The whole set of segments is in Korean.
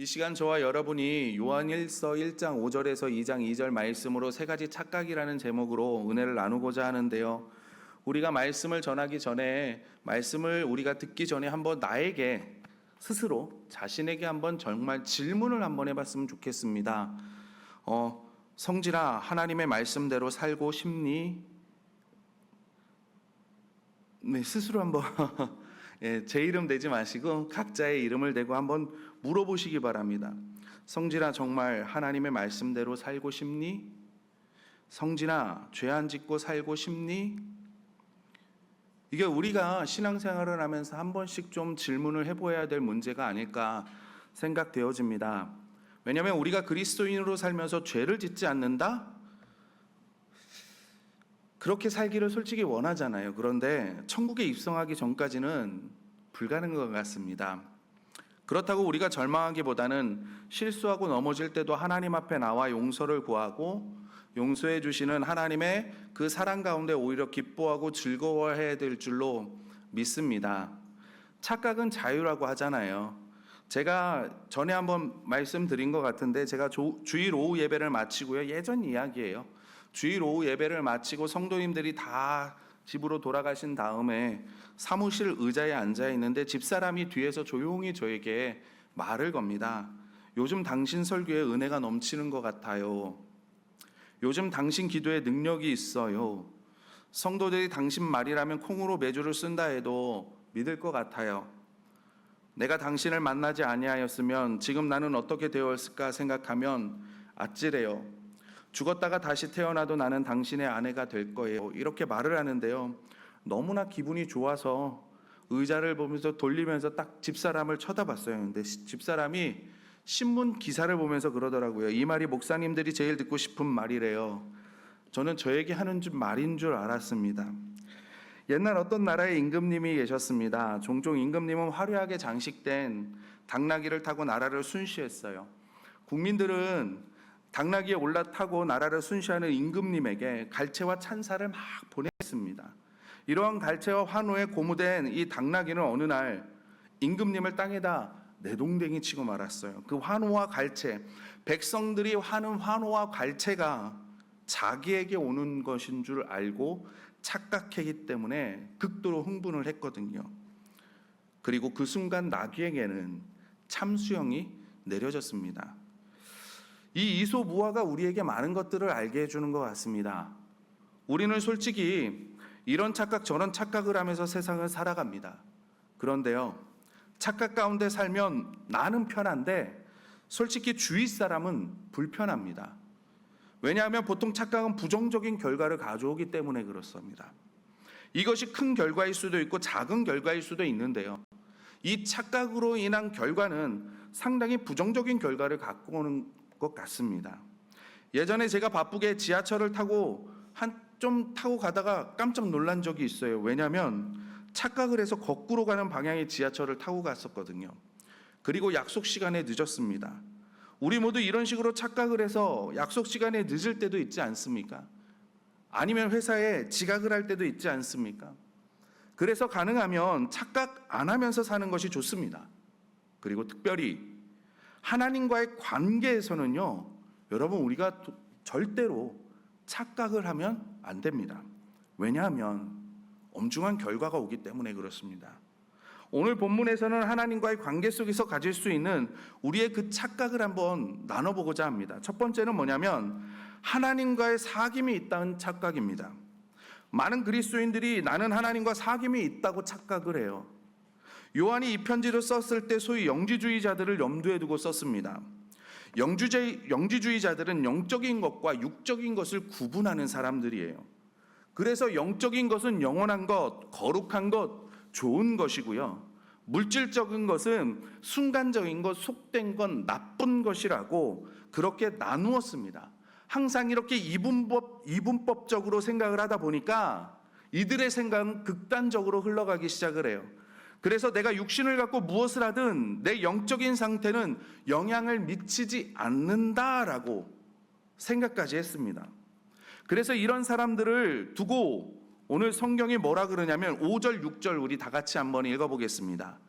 이 시간 저와 여러분이 요한일서 1장 5절에서 2장 2절 말씀으로 세 가지 착각이라는 제목으로 은혜를 나누고자 하는데요. 우리가 말씀을 전하기 전에, 말씀을 우리가 듣기 전에 한번 나에게 스스로 자신에게 한번 정말 질문을 한번 해봤으면 좋겠습니다. 성진아, 하나님의 말씀대로 살고 싶니? 네, 스스로 한번 제 이름 대지 마시고 각자의 이름을 대고 한번 물어보시기 바랍니다. 성진아, 정말 하나님의 말씀대로 살고 싶니? 성진아, 죄 안 짓고 살고 싶니? 이게 우리가 신앙생활을 하면서 한 번씩 좀 질문을 해보아야 될 문제가 아닐까 생각되어집니다. 왜냐하면 우리가 그리스도인으로 살면서 죄를 짓지 않는다? 그렇게 살기를 솔직히 원하잖아요. 그런데 천국에 입성하기 전까지는 불가능한 것 같습니다. 그렇다고 우리가 절망하기보다는 실수하고 넘어질 때도 하나님 앞에 나와 용서를 구하고 용서해 주시는 하나님의 그 사랑 가운데 오히려 기뻐하고 즐거워해야 될 줄로 믿습니다. 착각은 자유라고 하잖아요. 제가 전에 한번 말씀드린 것 같은데, 제가 주일 오후 예배를 마치고요, 예전 이야기예요. 주일 오후 예배를 마치고 성도님들이 다 집으로 돌아가신 다음에 사무실 의자에 앉아 있는데 집사람이 뒤에서 조용히 저에게 말을 겁니다. 요즘 당신 설교에 은혜가 넘치는 것 같아요. 요즘 당신 기도에 능력이 있어요. 성도들이 당신 말이라면 콩으로 매주를 쓴다 해도 믿을 것 같아요. 내가 당신을 만나지 아니하였으면 지금 나는 어떻게 되었을까 생각하면 아찔해요. 죽었다가 다시 태어나도 나는 당신의 아내가 될 거예요. 이렇게 말을 하는데요, 너무나 기분이 좋아서 의자를 보면서 돌리면서 딱 집사람을 쳐다봤어요. 근데 집사람이 신문 기사를 보면서 그러더라고요. 이 말이 목사님들이 제일 듣고 싶은 말이래요. 저는 저에게 하는 말인 줄 알았습니다. 옛날 어떤 나라에 임금님이 계셨습니다. 종종 임금님은 화려하게 장식된 당나귀를 타고 나라를 순시했어요. 국민들은 당나귀에 올라타고 나라를 순시하는 임금님에게 갈채와 찬사를 막 보냈습니다. 이러한 갈채와 환호에 고무된 이 당나귀는 어느 날 임금님을 땅에다 내동댕이 치고 말았어요. 그 환호와 갈채, 백성들이 하는 환호와 갈채가 자기에게 오는 것인 줄 알고 착각했기 때문에 극도로 흥분을 했거든요. 그리고 그 순간 나귀에게는 참수형이 내려졌습니다. 이 이소무화가 우리에게 많은 것들을 알게 해주는 것 같습니다. 우리는 솔직히 이런 착각 저런 착각을 하면서 세상을 살아갑니다. 그런데요, 착각 가운데 살면 나는 편한데 솔직히 주위 사람은 불편합니다. 왜냐하면 보통 착각은 부정적인 결과를 가져오기 때문에 그렇습니다. 이것이 큰 결과일 수도 있고 작은 결과일 수도 있는데요, 이 착각으로 인한 결과는 상당히 부정적인 결과를 갖고 오는 것 같습니다. 예전에 제가 바쁘게 지하철을 타고 좀 타고 가다가 깜짝 놀란 적이 있어요. 왜냐하면 착각을 해서 거꾸로 가는 방향의 지하철을 타고 갔었거든요. 그리고 약속 시간에 늦었습니다. 우리 모두 이런 식으로 착각을 해서 약속 시간에 늦을 때도 있지 않습니까? 아니면 회사에 지각을 할 때도 있지 않습니까? 그래서 가능하면 착각 안 하면서 사는 것이 좋습니다. 그리고 특별히 하나님과의 관계에서는요, 여러분, 우리가 절대로 착각을 하면 안 됩니다. 왜냐하면 엄중한 결과가 오기 때문에 그렇습니다. 오늘 본문에서는 하나님과의 관계 속에서 가질 수 있는 우리의 그 착각을 한번 나눠보고자 합니다. 첫 번째는 뭐냐면 하나님과의 사귐이 있다는 착각입니다. 많은 그리스도인들이 나는 하나님과 사귐이 있다고 착각을 해요. 요한이 이 편지를 썼을 때 소위 영지주의자들을 염두에 두고 썼습니다. 영지주의자들은 영적인 것과 육적인 것을 구분하는 사람들이에요. 그래서 영적인 것은 영원한 것, 거룩한 것, 좋은 것이고요, 물질적인 것은 순간적인 것, 속된 것, 나쁜 것이라고 그렇게 나누었습니다. 항상 이렇게 이분법적으로 생각을 하다 보니까 이들의 생각은 극단적으로 흘러가기 시작을 해요. 그래서 내가 육신을 갖고 무엇을 하든 내 영적인 상태는 영향을 미치지 않는다라고 생각까지 했습니다. 그래서 이런 사람들을 두고 오늘 성경이 뭐라 그러냐면 5절, 6절 우리 다 같이 한번 읽어보겠습니다.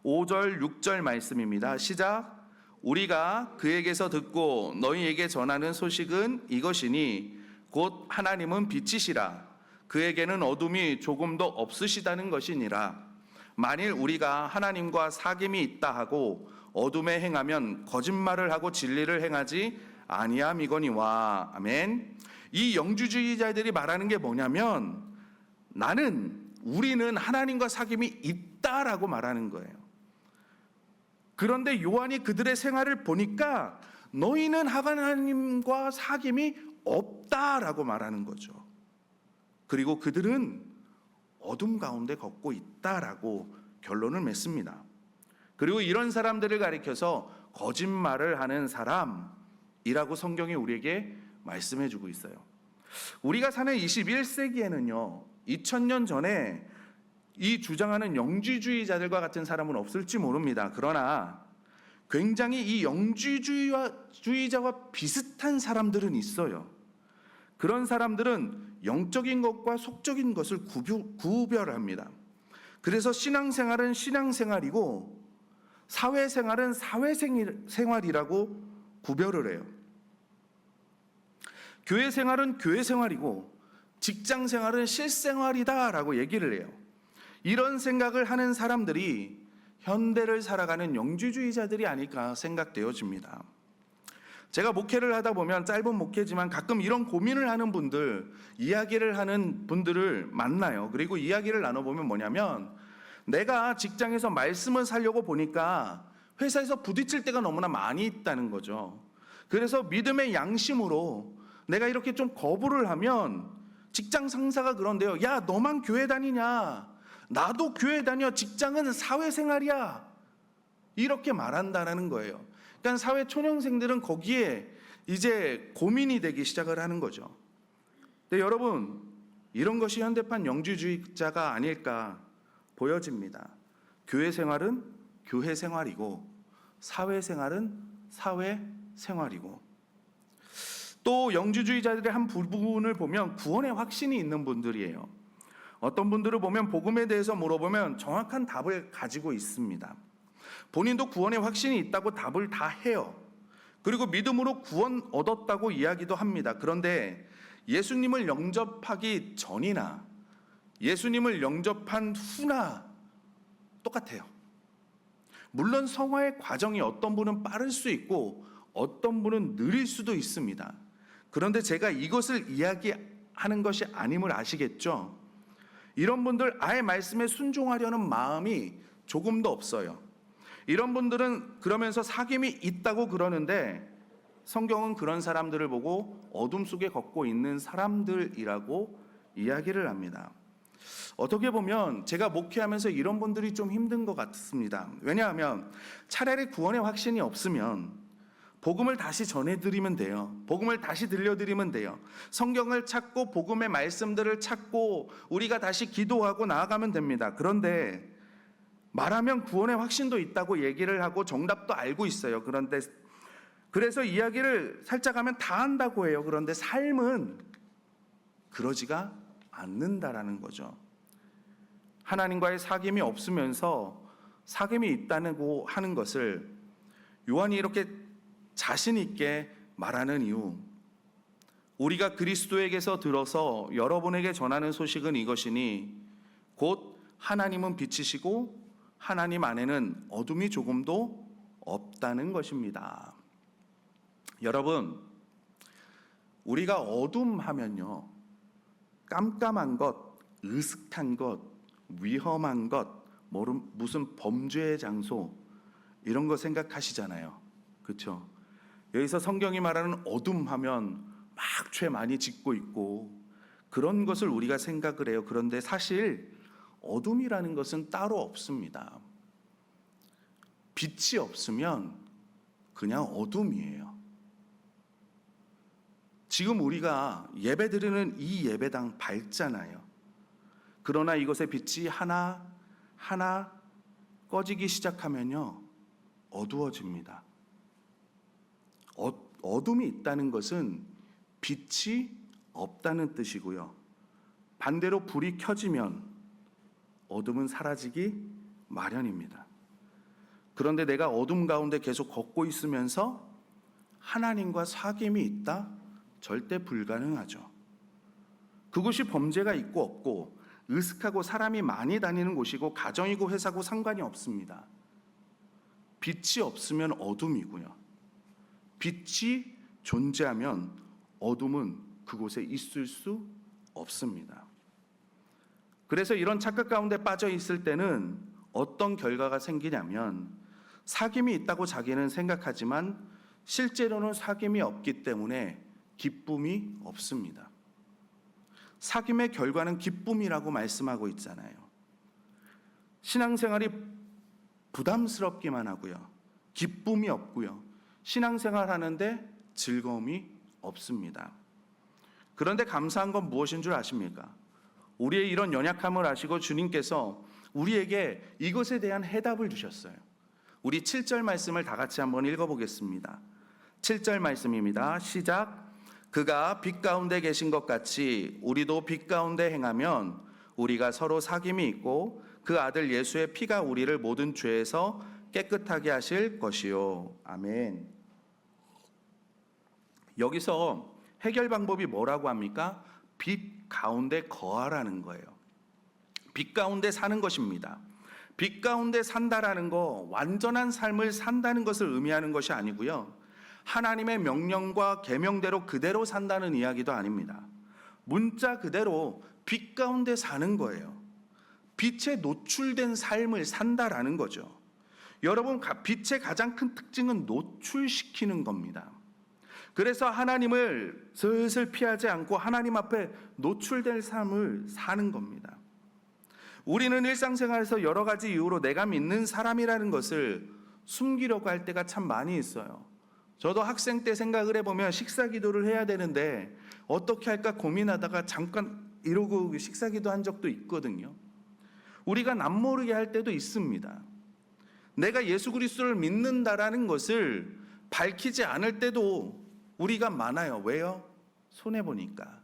5절, 6절 말씀입니다. 시작. 우리가 그에게서 듣고 너희에게 전하는 소식은 이것이니 곧 하나님은 빛이시라. 그에게는 어둠이 조금도 없으시다는 것이니라. 만일 우리가 하나님과 사귐이 있다 하고 어둠에 행하면 거짓말을 하고 진리를 행하지 아니함이거니와. 아멘. 이 영주주의자들이 말하는 게 뭐냐면 우리는 하나님과 사귐이 있다라고 말하는 거예요. 그런데 요한이 그들의 생활을 보니까 너희는 하나님과 사귐이 없다라고 말하는 거죠. 그리고 그들은 어둠 가운데 걷고 있다라고 결론을 맺습니다. 그리고 이런 사람들을 가리켜서 거짓말을 하는 사람이라고 성경이 우리에게 말씀해 주고 있어요. 우리가 사는 21세기에는요, 2000년 전에 이 주장하는 영주주의자들과 같은 사람은 없을지 모릅니다. 그러나 굉장히 이 영주주의자와 비슷한 사람들은 있어요. 그런 사람들은 영적인 것과 속적인 것을 구별합니다. 그래서 신앙생활은 신앙생활이고 사회생활은 사회생활이라고 구별을 해요. 교회생활은 교회생활이고 직장생활은 실생활이다라고 얘기를 해요. 이런 생각을 하는 사람들이 현대를 살아가는 영주주의자들이 아닐까 생각되어집니다. 제가 목회를 하다 보면 짧은 목회지만 가끔 이런 고민을 하는 분들, 이야기를 하는 분들을 만나요. 그리고 이야기를 나눠보면 뭐냐면 내가 직장에서 말씀을 살려고 보니까 회사에서 부딪힐 때가 너무나 많이 있다는 거죠. 그래서 믿음의 양심으로 내가 이렇게 좀 거부를 하면 직장 상사가 그런데요. 야, 너만 교회 다니냐? 나도 교회 다녀. 직장은 사회생활이야. 이렇게 말한다는 거예요. 그러니까 사회 초년생들은 거기에 이제 고민이 되기 시작을 하는 거죠. 근데 여러분, 이런 것이 현대판 영주주의자가 아닐까 보여집니다. 교회 생활은 교회 생활이고 사회 생활은 사회 생활이고, 또 영주주의자들의 한 부분을 보면 구원의 확신이 있는 분들이에요. 어떤 분들을 보면 복음에 대해서 물어보면 정확한 답을 가지고 있습니다. 본인도 구원의 확신이 있다고 답을 다 해요. 그리고 믿음으로 구원 얻었다고 이야기도 합니다. 그런데 예수님을 영접하기 전이나 예수님을 영접한 후나 똑같아요. 물론 성화의 과정이 어떤 분은 빠를 수 있고 어떤 분은 느릴 수도 있습니다. 그런데 제가 이것을 이야기하는 것이 아님을 아시겠죠? 이런 분들 아예 말씀에 순종하려는 마음이 조금도 없어요. 이런 분들은 그러면서 사귐이 있다고 그러는데 성경은 그런 사람들을 보고 어둠 속에 걷고 있는 사람들이라고 이야기를 합니다. 어떻게 보면 제가 목회하면서 이런 분들이 좀 힘든 것 같습니다. 왜냐하면 차라리 구원의 확신이 없으면 복음을 다시 전해드리면 돼요. 복음을 다시 들려드리면 돼요. 성경을 찾고 복음의 말씀들을 찾고 우리가 다시 기도하고 나아가면 됩니다. 그런데 말하면 구원의 확신도 있다고 얘기를 하고 정답도 알고 있어요. 그런데 그래서 이야기를 살짝 하면 다 한다고 해요. 그런데 삶은 그러지가 않는다라는 거죠. 하나님과의 사귐이 없으면서 사귐이 있다고 하는 것을 요한이 이렇게 자신 있게 말하는 이유, 우리가 그리스도에게서 들어서 여러분에게 전하는 소식은 이것이니 곧 하나님은 빛이시고 하나님 안에는 어둠이 조금도 없다는 것입니다. 여러분, 우리가 어둠 하면요, 깜깜한 것, 으슥한 것, 위험한 것, 무슨 범죄의 장소, 이런 거 생각하시잖아요. 그렇죠? 여기서 성경이 말하는 어둠 하면 막 죄 많이 짓고 있고 그런 것을 우리가 생각을 해요. 그런데 사실 어둠이라는 것은 따로 없습니다. 빛이 없으면 그냥 어둠이에요. 지금 우리가 예배드리는 이 예배당 밝잖아요. 그러나 이것의 빛이 하나 꺼지기 시작하면요, 어두워집니다. 어둠이 있다는 것은 빛이 없다는 뜻이고요. 반대로 불이 켜지면 어둠은 사라지기 마련입니다. 그런데 내가 어둠 가운데 계속 걷고 있으면서 하나님과 사귐이 있다? 절대 불가능하죠. 그곳이 범죄가 있고 없고 으슥하고 사람이 많이 다니는 곳이고 가정이고 회사고 상관이 없습니다. 빛이 없으면 어둠이고요. 빛이 존재하면 어둠은 그곳에 있을 수 없습니다. 그래서 이런 착각 가운데 빠져 있을 때는 어떤 결과가 생기냐면 사귐이 있다고 자기는 생각하지만 실제로는 사귐이 없기 때문에 기쁨이 없습니다. 사귐의 결과는 기쁨이라고 말씀하고 있잖아요. 신앙생활이 부담스럽기만 하고요. 기쁨이 없고요. 신앙생활 하는데 즐거움이 없습니다. 그런데 감사한 건 무엇인 줄 아십니까? 우리의 이런 연약함을 아시고 주님께서 우리에게 이것에 대한 해답을 주셨어요. 우리 7절 말씀을 다 같이 한번 읽어보겠습니다. 7절 말씀입니다. 시작. 그가 빛 가운데 계신 것 같이 우리도 빛 가운데 행하면 우리가 서로 사귐이 있고 그 아들 예수의 피가 우리를 모든 죄에서 깨끗하게 하실 것이요. 아멘. 여기서 해결 방법이 뭐라고 합니까? 빛 가운데 거하라는 거예요. 빛 가운데 사는 것입니다. 빛 가운데 산다라는 거 완전한 삶을 산다는 것을 의미하는 것이 아니고요. 하나님의 명령과 계명대로 그대로 산다는 이야기도 아닙니다. 문자 그대로 빛 가운데 사는 거예요. 빛에 노출된 삶을 산다라는 거죠. 여러분, 빛의 가장 큰 특징은 노출시키는 겁니다. 그래서 하나님을 슬슬 피하지 않고 하나님 앞에 노출될 삶을 사는 겁니다. 우리는 일상생활에서 여러 가지 이유로 내가 믿는 사람이라는 것을 숨기려고 할 때가 참 많이 있어요. 저도 학생 때 생각을 해보면 식사 기도를 해야 되는데 어떻게 할까 고민하다가 잠깐 이러고 식사 기도 한 적도 있거든요. 우리가 남모르게 할 때도 있습니다. 내가 예수 그리스도를 믿는다라는 것을 밝히지 않을 때도 우리가 많아요. 왜요? 손해보니까.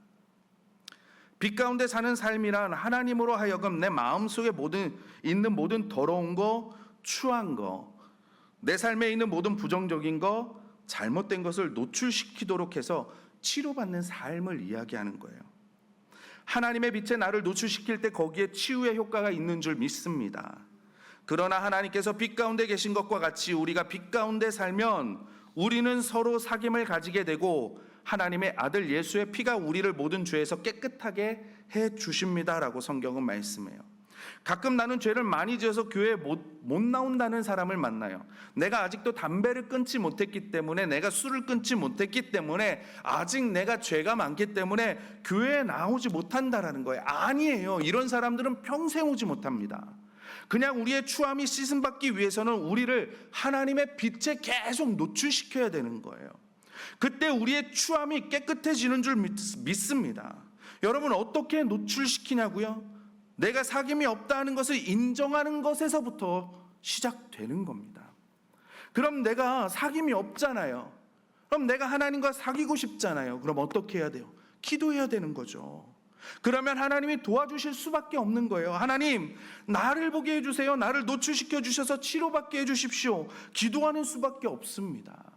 빛 가운데 사는 삶이란 하나님으로 하여금 내 마음속에 있는 모든 더러운 거, 추한 거, 내 삶에 있는 모든 부정적인 거, 잘못된 것을 노출시키도록 해서 치료받는 삶을 이야기하는 거예요. 하나님의 빛에 나를 노출시킬 때 거기에 치유의 효과가 있는 줄 믿습니다. 그러나 하나님께서 빛 가운데 계신 것과 같이 우리가 빛 가운데 살면 우리는 서로 사귐을 가지게 되고 하나님의 아들 예수의 피가 우리를 모든 죄에서 깨끗하게 해 주십니다라고 성경은 말씀해요. 가끔 나는 죄를 많이 지어서 교회에 못 나온다는 사람을 만나요. 내가 아직도 담배를 끊지 못했기 때문에, 내가 술을 끊지 못했기 때문에, 아직 내가 죄가 많기 때문에 교회에 나오지 못한다라는 거예요. 아니에요. 이런 사람들은 평생 오지 못합니다. 그냥 우리의 추함이 씻음받기 위해서는 우리를 하나님의 빛에 계속 노출시켜야 되는 거예요. 그때 우리의 추함이 깨끗해지는 줄 믿습니다. 여러분, 어떻게 노출시키냐고요? 내가 사귐이 없다는 것을 인정하는 것에서부터 시작되는 겁니다. 그럼 내가 사귐이 없잖아요. 그럼 내가 하나님과 사귀고 싶잖아요. 그럼 어떻게 해야 돼요? 기도해야 되는 거죠. 그러면 하나님이 도와주실 수밖에 없는 거예요. 하나님, 나를 보게 해주세요. 나를 노출시켜 주셔서 치료받게 해주십시오. 기도하는 수밖에 없습니다.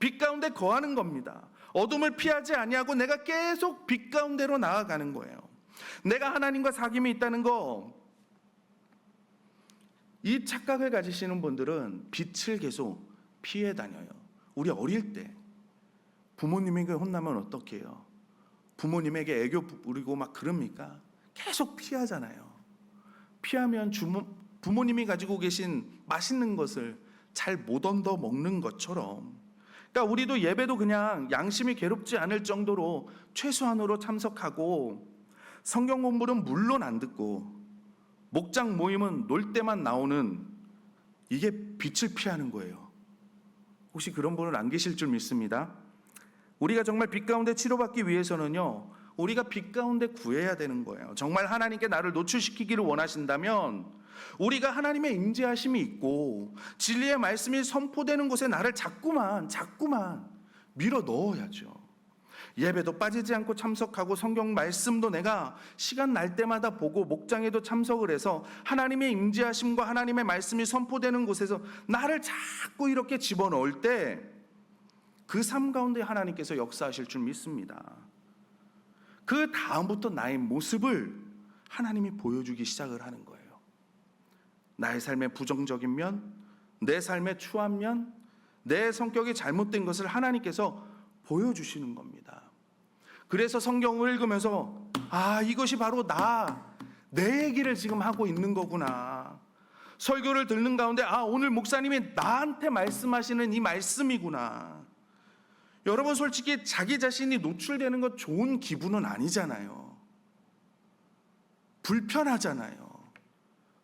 빛 가운데 거하는 겁니다. 어둠을 피하지 아니하고 내가 계속 빛 가운데로 나아가는 거예요. 내가 하나님과 사귐이 있다는 거, 이 착각을 가지시는 분들은 빛을 계속 피해 다녀요. 우리 어릴 때 부모님에게 혼나면 어떻게 해요? 부모님에게 애교 부리고 막 그럽니까? 계속 피하잖아요. 피하면 부모님이 가지고 계신 맛있는 것을 잘 못 얻어 먹는 것처럼, 그러니까 우리도 예배도 그냥 양심이 괴롭지 않을 정도로 최소한으로 참석하고, 성경 공부는 물론 안 듣고, 목장 모임은 놀 때만 나오는, 이게 빛을 피하는 거예요. 혹시 그런 분은 안 계실 줄 믿습니다. 우리가 정말 빛 가운데 치료받기 위해서는요, 우리가 빛 가운데 구해야 되는 거예요. 정말 하나님께 나를 노출시키기를 원하신다면 우리가 하나님의 임재하심이 있고 진리의 말씀이 선포되는 곳에 나를 자꾸만 밀어 넣어야죠. 예배도 빠지지 않고 참석하고 성경 말씀도 내가 시간 날 때마다 보고 목장에도 참석을 해서 하나님의 임재하심과 하나님의 말씀이 선포되는 곳에서 나를 자꾸 이렇게 집어넣을 때 그 삶 가운데 하나님께서 역사하실 줄 믿습니다. 그 다음부터 나의 모습을 하나님이 보여주기 시작을 하는 거예요. 나의 삶의 부정적인 면, 내 삶의 추한 면, 내 성격이 잘못된 것을 하나님께서 보여주시는 겁니다. 그래서 성경을 읽으면서 이것이 바로 내 얘기를 지금 하고 있는 거구나. 설교를 듣는 가운데 오늘 목사님이 나한테 말씀하시는 이 말씀이구나. 여러분, 솔직히 자기 자신이 노출되는 것 좋은 기분은 아니잖아요. 불편하잖아요.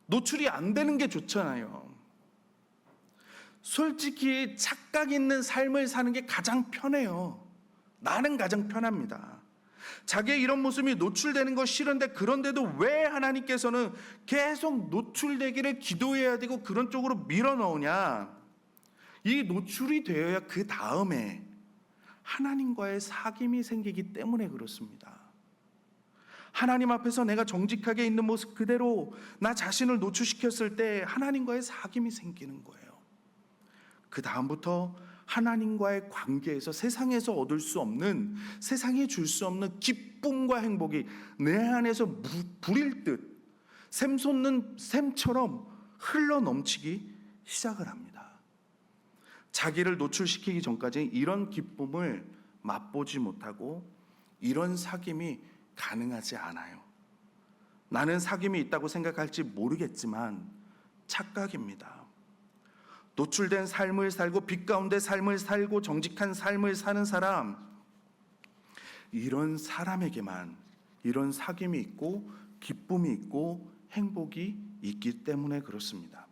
노출이 안 되는 게 좋잖아요. 솔직히 착각 있는 삶을 사는 게 가장 편해요. 나는 가장 편합니다. 자기의 이런 모습이 노출되는 거 싫은데, 그런데도 왜 하나님께서는 계속 노출되기를 기도해야 되고 그런 쪽으로 밀어넣으냐? 이 노출이 되어야 그 다음에 하나님과의 사귐이 생기기 때문에 그렇습니다. 하나님 앞에서 내가 정직하게 있는 모습 그대로 나 자신을 노출시켰을 때 하나님과의 사귐이 생기는 거예요. 그 다음부터 하나님과의 관계에서 세상에서 얻을 수 없는, 세상이 줄 수 없는 기쁨과 행복이 내 안에서 불일 듯 샘솟는 샘처럼 흘러 넘치기 시작을 합니다. 자기를 노출시키기 전까지 이런 기쁨을 맛보지 못하고 이런 사귐이 가능하지 않아요. 나는 사귐이 있다고 생각할지 모르겠지만 착각입니다. 노출된 삶을 살고 빛 가운데 삶을 살고 정직한 삶을 사는 사람, 이런 사람에게만 이런 사귐이 있고 기쁨이 있고 행복이 있기 때문에 그렇습니다.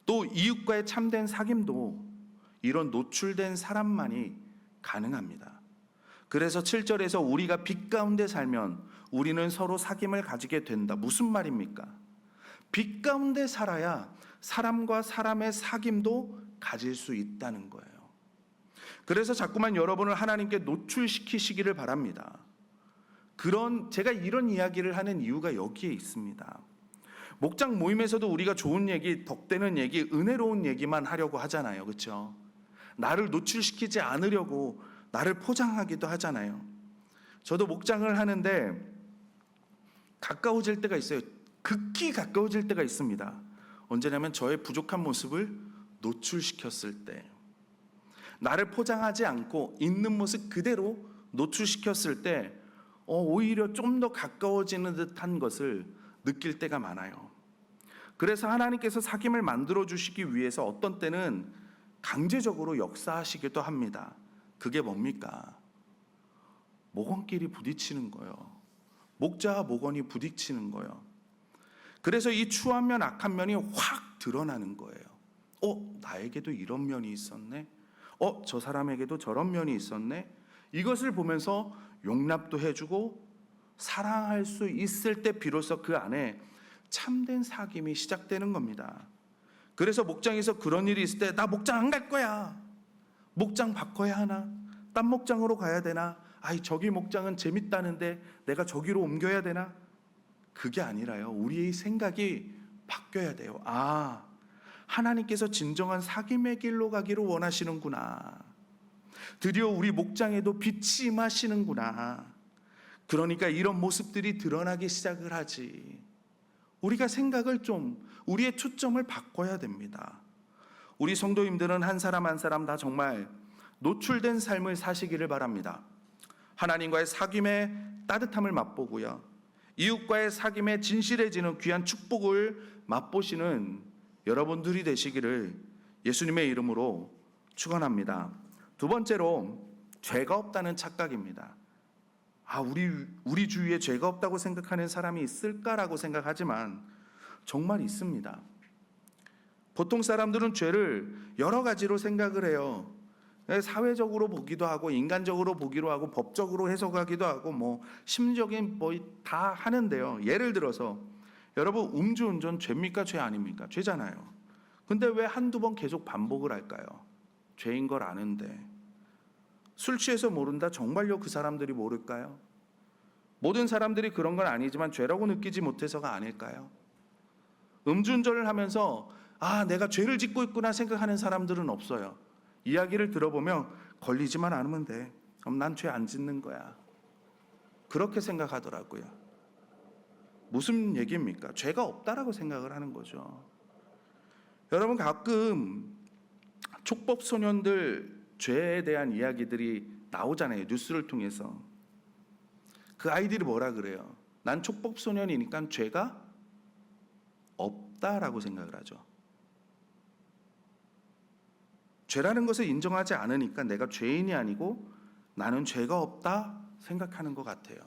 또 이웃과의 참된 사귐도 이런 노출된 사람만이 가능합니다. 그래서 7절에서 우리가 빛 가운데 살면 우리는 서로 사귐을 가지게 된다. 무슨 말입니까? 빛 가운데 살아야 사람과 사람의 사귐도 가질 수 있다는 거예요. 그래서 자꾸만 여러분을 하나님께 노출시키시기를 바랍니다. 제가 이런 이야기를 하는 이유가 여기에 있습니다. 목장 모임에서도 우리가 좋은 얘기, 덕되는 얘기, 은혜로운 얘기만 하려고 하잖아요. 그렇죠? 나를 노출시키지 않으려고 나를 포장하기도 하잖아요. 저도 목장을 하는데 가까워질 때가 있어요. 극히 가까워질 때가 있습니다. 언제냐면 저의 부족한 모습을 노출시켰을 때, 나를 포장하지 않고 있는 모습 그대로 노출시켰을 때 오히려 좀 더 가까워지는 듯한 것을 느낄 때가 많아요. 그래서 하나님께서 사귐을 만들어 주시기 위해서 어떤 때는 강제적으로 역사하시기도 합니다. 그게 뭡니까? 목원끼리 부딪히는 거예요. 목자와 목원이 부딪히는 거예요. 그래서 이 추한 면, 악한 면이 확 드러나는 거예요. 나에게도 이런 면이 있었네. 저 사람에게도 저런 면이 있었네. 이것을 보면서 용납도 해주고 사랑할 수 있을 때 비로소 그 안에 참된 사귐이 시작되는 겁니다. 그래서 목장에서 그런 일이 있을 때 나 목장 안 갈 거야. 목장 바꿔야 하나? 딴 목장으로 가야 되나? 저기 목장은 재밌다는데 내가 저기로 옮겨야 되나? 그게 아니라요. 우리의 생각이 바뀌어야 돼요. 하나님께서 진정한 사귐의 길로 가기를 원하시는구나. 드디어 우리 목장에도 빛이 임하시는구나. 그러니까 이런 모습들이 드러나기 시작을 하지. 우리가 생각을 우리의 초점을 바꿔야 됩니다. 우리 성도님들은 한 사람 한 사람 다 정말 노출된 삶을 사시기를 바랍니다. 하나님과의 사귐의 따뜻함을 맛보고요, 이웃과의 사귐에 진실해지는 귀한 축복을 맛보시는 여러분들이 되시기를 예수님의 이름으로 축원합니다. 두 번째로 죄가 없다는 착각입니다. 우리 주위에 죄가 없다고 생각하는 사람이 있을까라고 생각하지만 정말 있습니다. 보통 사람들은 죄를 여러 가지로 생각을 해요. 사회적으로 보기도 하고 인간적으로 보기로 하고 법적으로 해석하기도 하고 심적인 다 하는데요. 예를 들어서 여러분, 음주운전 죄입니까? 죄 아닙니까? 죄잖아요. 근데 왜 한두 번 계속 반복을 할까요? 죄인 걸 아는데. 술 취해서 모른다? 정말요 그 사람들이 모를까요? 모든 사람들이 그런 건 아니지만 죄라고 느끼지 못해서가 아닐까요? 음주운전을 하면서 내가 죄를 짓고 있구나 생각하는 사람들은 없어요. 이야기를 들어보면 걸리지만 않으면 돼. 그럼 난 죄 안 짓는 거야. 그렇게 생각하더라고요. 무슨 얘기입니까? 죄가 없다라고 생각을 하는 거죠. 여러분, 가끔 촉법 소년들 죄에 대한 이야기들이 나오잖아요. 뉴스를 통해서. 그 아이들이 뭐라 그래요? 난 촉법 소년이니까 죄가 없다라고 생각을 하죠. 죄라는 것을 인정하지 않으니까 내가 죄인이 아니고 나는 죄가 없다 생각하는 것 같아요.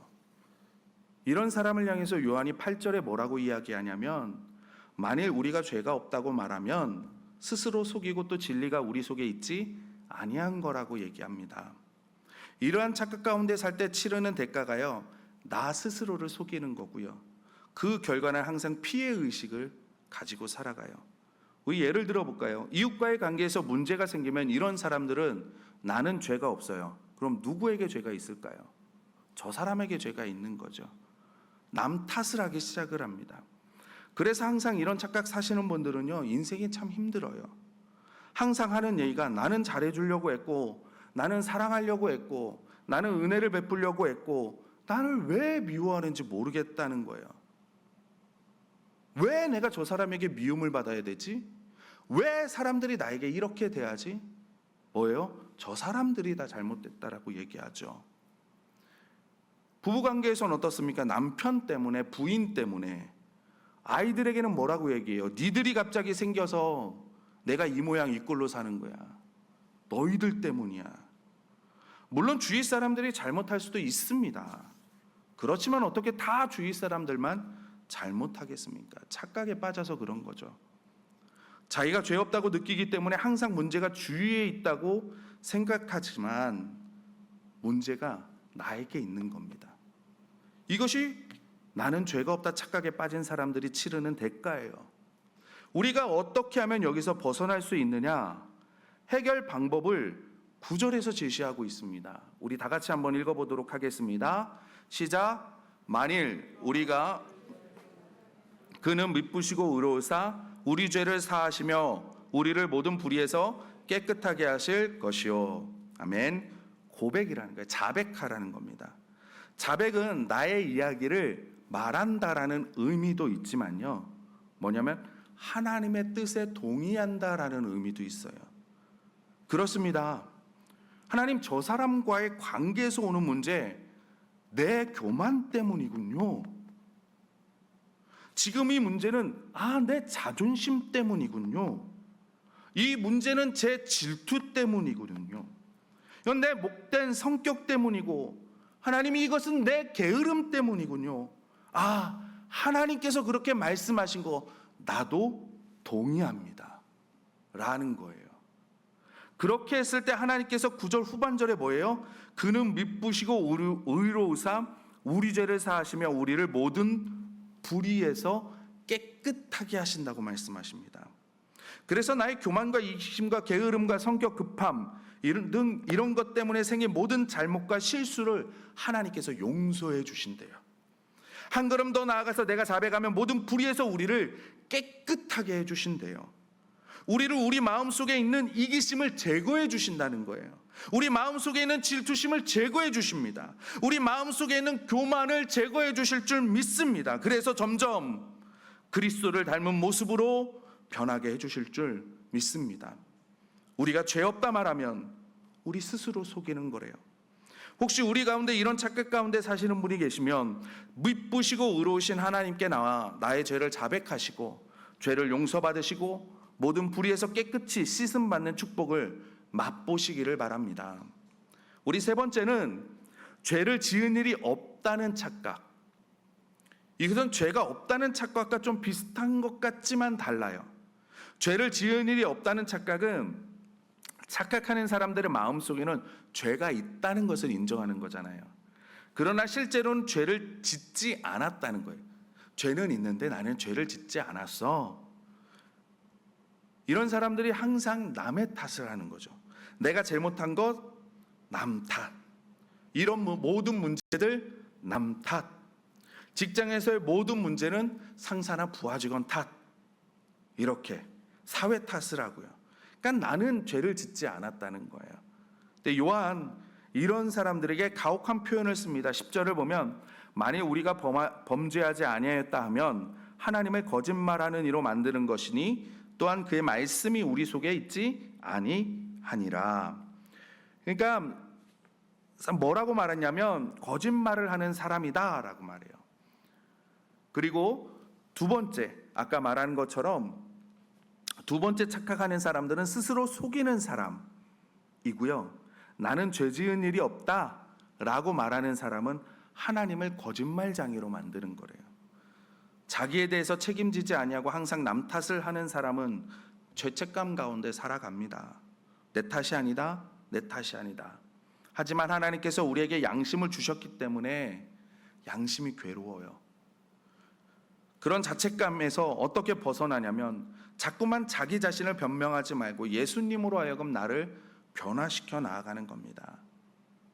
이런 사람을 향해서 요한이 8절에 뭐라고 이야기하냐면, 만일 우리가 죄가 없다고 말하면 스스로 속이고 또 진리가 우리 속에 있지 아니한 거라고 얘기합니다. 이러한 착각 가운데 살 때 치르는 대가가요, 나 스스로를 속이는 거고요. 그 결과는 항상 피해 의식을 가지고 살아가요. 우리 예를 들어볼까요? 이웃과의 관계에서 문제가 생기면 이런 사람들은 나는 죄가 없어요. 그럼 누구에게 죄가 있을까요? 저 사람에게 죄가 있는 거죠. 남 탓을 하기 시작을 합니다. 그래서 항상 이런 착각 사시는 분들은요, 인생이 참 힘들어요. 항상 하는 얘기가 나는 잘해주려고 했고, 나는 사랑하려고 했고, 나는 은혜를 베풀려고 했고, 나를 왜 미워하는지 모르겠다는 거예요. 왜 내가 저 사람에게 미움을 받아야 되지? 왜 사람들이 나에게 이렇게 대하지? 뭐예요? 저 사람들이 다 잘못됐다라고 얘기하죠. 부부관계에서는 어떻습니까? 남편 때문에, 부인 때문에. 아이들에게는 뭐라고 얘기해요? 니들이 갑자기 생겨서 내가 이 모양 이 꼴로 사는 거야. 너희들 때문이야. 물론 주위 사람들이 잘못할 수도 있습니다. 그렇지만 어떻게 다 주위 사람들만 잘못하겠습니까? 착각에 빠져서 그런 거죠. 자기가 죄 없다고 느끼기 때문에 항상 문제가 주위에 있다고 생각하지만 문제가 나에게 있는 겁니다. 이것이 나는 죄가 없다 착각에 빠진 사람들이 치르는 대가예요. 우리가 어떻게 하면 여기서 벗어날 수 있느냐? 해결 방법을 9절에서 제시하고 있습니다. 우리 다 같이 한번 읽어보도록 하겠습니다. 시작. 만일 우리가 그는 미쁘시고 의로우사 우리 죄를 사하시며 우리를 모든 불의에서 깨끗하게 하실 것이요. 아멘. 고백이라는 거예요. 자백하라는 겁니다. 자백은 나의 이야기를 말한다라는 의미도 있지만요, 뭐냐면 하나님의 뜻에 동의한다라는 의미도 있어요. 그렇습니다. 하나님, 저 사람과의 관계에서 오는 문제 내 교만 때문이군요. 지금 이 문제는 내 자존심 때문이군요. 이 문제는 제 질투 때문이거든요. 이건 내 목된 성격 때문이고, 하나님이 이것은 내 게으름 때문이군요. 하나님께서 그렇게 말씀하신 거 나도 동의합니다 라는 거예요. 그렇게 했을 때 하나님께서 9절 후반절에 뭐예요? 그는 미쁘시고 의로우사 우리 죄를 사하시며 우리를 모든 불의에서 깨끗하게 하신다고 말씀하십니다. 그래서 나의 교만과 이기심과 게으름과 성격 급함 이런 것 때문에 생긴 모든 잘못과 실수를 하나님께서 용서해 주신대요. 한 걸음 더 나아가서 내가 자백하면 모든 불의에서 우리를 깨끗하게 해주신대요. 우리 마음속에 있는 이기심을 제거해 주신다는 거예요. 우리 마음속에 있는 질투심을 제거해 주십니다. 우리 마음속에 있는 교만을 제거해 주실 줄 믿습니다. 그래서 점점 그리스도를 닮은 모습으로 변하게 해 주실 줄 믿습니다. 우리가 죄 없다 말하면 우리 스스로 속이는 거래요. 혹시 우리 가운데 이런 착각 가운데 사시는 분이 계시면 미쁘시고 의로우신 하나님께 나와 나의 죄를 자백하시고 죄를 용서받으시고 모든 불의에서 깨끗이 씻음받는 축복을 맛보시기를 바랍니다. 우리 세 번째는 죄를 지은 일이 없다는 착각. 이것은 죄가 없다는 착각과 좀 비슷한 것 같지만 달라요. 죄를 지은 일이 없다는 착각은 착각하는 사람들의 마음속에는 죄가 있다는 것을 인정하는 거잖아요. 그러나 실제로는 죄를 짓지 않았다는 거예요. 죄는 있는데 나는 죄를 짓지 않았어. 이런 사람들이 항상 남의 탓을 하는 거죠. 내가 잘못한 것 남 탓. 이런 모든 문제들 남 탓. 직장에서의 모든 문제는 상사나 부하 직원 탓. 이렇게 사회 탓을 하고요. 그러니까 나는 죄를 짓지 않았다는 거예요. 근데 요한 이런 사람들에게 가혹한 표현을 씁니다. 10절을 보면 만일 우리가 범죄하지 아니하였다 하면 하나님을 거짓말하는 이로 만드는 것이니 또한 그의 말씀이 우리 속에 있지 아니하니라. 그러니까 뭐라고 말했냐면 거짓말을 하는 사람이다라고 말해요. 그리고 두 번째, 아까 말한 것처럼 두 번째 착각하는 사람들은 스스로 속이는 사람이고요. 나는 죄 지은 일이 없다라고 말하는 사람은 하나님을 거짓말장애로 만드는 거래요. 자기에 대해서 책임지지 아니하고 항상 남 탓을 하는 사람은 죄책감 가운데 살아갑니다. 내 탓이 아니다, 내 탓이 아니다. 하지만 하나님께서 우리에게 양심을 주셨기 때문에 양심이 괴로워요. 그런 자책감에서 어떻게 벗어나냐면 자꾸만 자기 자신을 변명하지 말고 예수님으로 하여금 나를 변화시켜 나아가는 겁니다.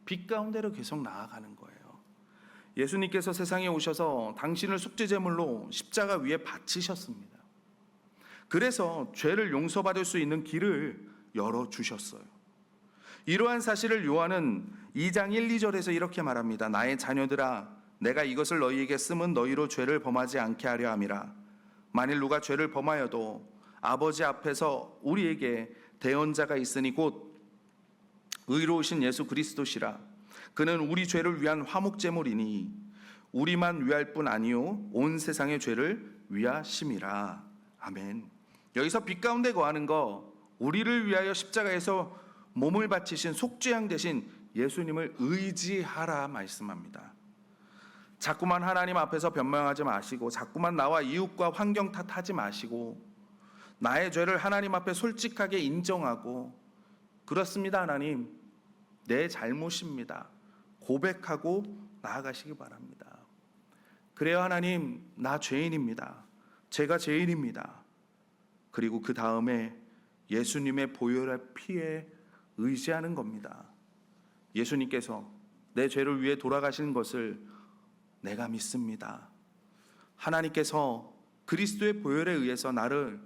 빛 가운데로 계속 나아가는 거예요. 예수님께서 세상에 오셔서 당신을 속죄제물로 십자가 위에 바치셨습니다. 그래서 죄를 용서받을 수 있는 길을 열어주셨어요. 이러한 사실을 요한은 2장 1, 2절에서 이렇게 말합니다. 나의 자녀들아 내가 이것을 너희에게 쓰면 너희로 죄를 범하지 않게 하려 함이라. 만일 누가 죄를 범하여도 아버지 앞에서 우리에게 대언자가 있으니 곧 의로우신 예수 그리스도시라. 그는 우리 죄를 위한 화목제물이니 우리만 위할 뿐 아니요 온 세상의 죄를 위하심이라. 아멘. 여기서 빛 가운데 거하는 거 우리를 위하여 십자가에서 몸을 바치신 속죄양 대신 예수님을 의지하라 말씀합니다. 자꾸만 하나님 앞에서 변명하지 마시고 자꾸만 나와 이웃과 환경 탓하지 마시고 나의 죄를 하나님 앞에 솔직하게 인정하고 그렇습니다 하나님 내 잘못입니다 고백하고 나아가시기 바랍니다. 그래요 하나님 나 죄인입니다. 제가 죄인입니다. 그리고 그 다음에 예수님의 보혈의 피에 의지하는 겁니다. 예수님께서 내 죄를 위해 돌아가신 것을 내가 믿습니다. 하나님께서 그리스도의 보혈에 의해서 나를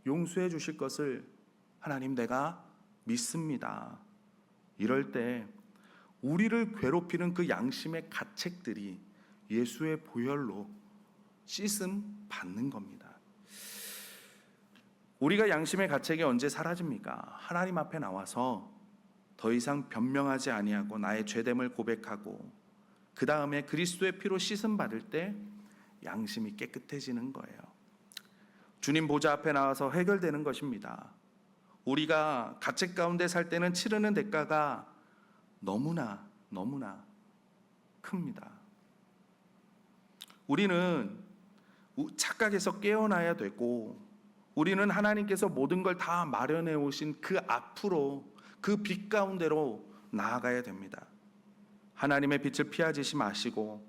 용서해 주실 것을 하나님 내가 믿습니다. 이럴 때 우리를 괴롭히는 그 양심의 가책들이 예수의 보혈로 씻음 받는 겁니다. 우리가 양심의 가책이 언제 사라집니까? 하나님 앞에 나와서 더 이상 변명하지 아니하고 나의 죄됨을 고백하고 그 다음에 그리스도의 피로 씻음 받을 때 양심이 깨끗해지는 거예요. 주님 보좌 앞에 나와서 해결되는 것입니다. 우리가 가책 가운데 살 때는 치르는 대가가 너무나 큽니다. 우리는 착각에서 깨어나야 되고 우리는 하나님께서 모든 걸 다 마련해 오신 그 앞으로 그 빛 가운데로 나아가야 됩니다. 하나님의 빛을 피하지 마시고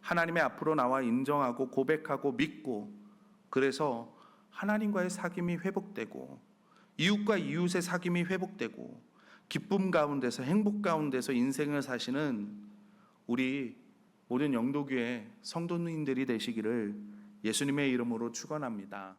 하나님의 앞으로 나와 인정하고 고백하고 믿고 그래서 하나님과의 사귐이 회복되고 이웃과 이웃의 사귐이 회복되고 기쁨 가운데서 행복 가운데서 인생을 사시는 우리 모든 영도교회 성도님들이 되시기를 예수님의 이름으로 축원합니다.